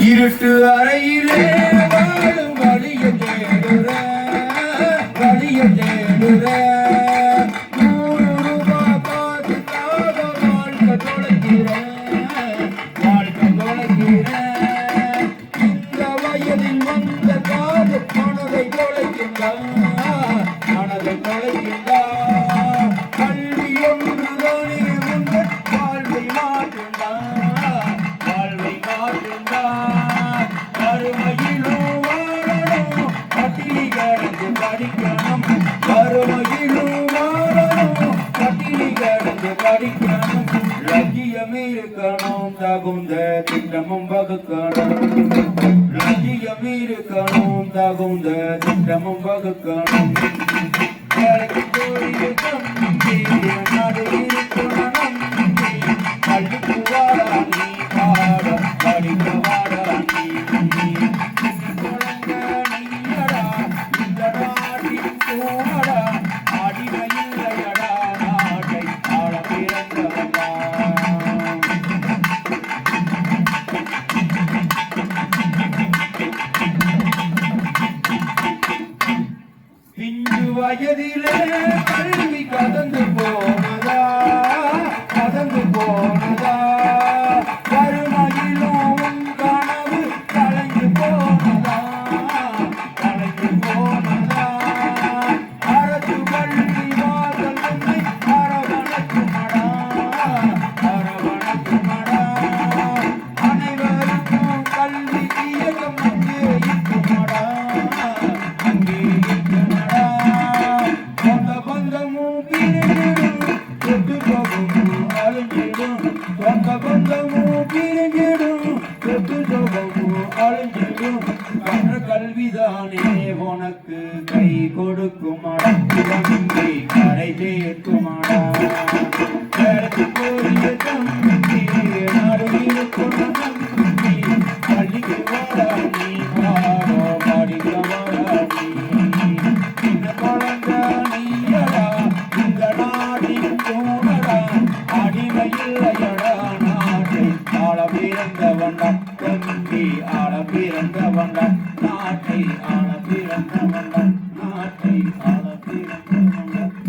இருட்டு அறையிலே வாழும் வழிய தேடுற வழிய தேடுற 100 ரூபாய் காசுக்காக வாழ்க்கை தொலைக்கிற வாழ்க்கை தொலைக்கிற இந்த வயதில் வந்த காது மனதை தொலைக்கின்றான் மனதை தொலைக்கின்றான் கல்வி ஒன்றுதானே உங்கள் வாழ்வை மாற்றுந்தான் வாழ்வை மாற்றுந்தான் வறுமையிலும் வாழணும் பட்டினி கிடந்து படிக்கணும் வறுமையிலும் வாழணும் பட்டினி கிடந்து படிக்கணும் லட்சியம் இருக்கணும் தகுந்த திட்டமும் வகுக்கணும் லட்சியம் இருக்கணும் தகுந்த திட்டமும் வகுக்கணும் வேலைக்கு போயிருக்கணும் நாடு இருக்கணும் பள்ளிக்கு வாடா நீ பாட படிக்க வாடா நீ குழந்தை நீயடா இந்த நாட்டின் தூணடா அடிமை இல்லையடா நாட்டை ஆள பிறந்தவடா பிஞ்சு வயதிலே கல்வி கதந்து போனதா கதந்து போனதா வறுமையிலும் உன் கனவு கலைந்து போனதா கலைந்து போனதா அரசு பள்ளி வாசல் உன்னை அரவணைக்குமடா அரவணைக்குமடா அனைவருக்கும் கல்வி இயக்கம் அங்கே இருக்குமடா அங்கே இருக்குமடா சொந்த பந்தமும் பிரிஞ்சிடும் சொத்து சோகமும் அழிஞ்சிடும் சொந்த பந்தமும் பிரிஞ்சிடும் சொத்து சோகமும் அழிஞ்சிடும் கற்ற கல்விதானே உனக்கு கை கொடுக்குமடா இங்கே கரை சேர்க்குமடா வேலைக்கு போய் தம்பி நாடு இருக்கணும் நம்பி பள்ளிக்கு வாடா நீ வாடா படிக்க வாடா நீ சின்ன குழந்தை நீயடா இந்த நாட்டின் தூணடா அடிமை இல்லையடா நாட்டை ஆள பிறந்தவன்டா தம்பி ஆள பிறந்தவன்டா நாட்டை ஆள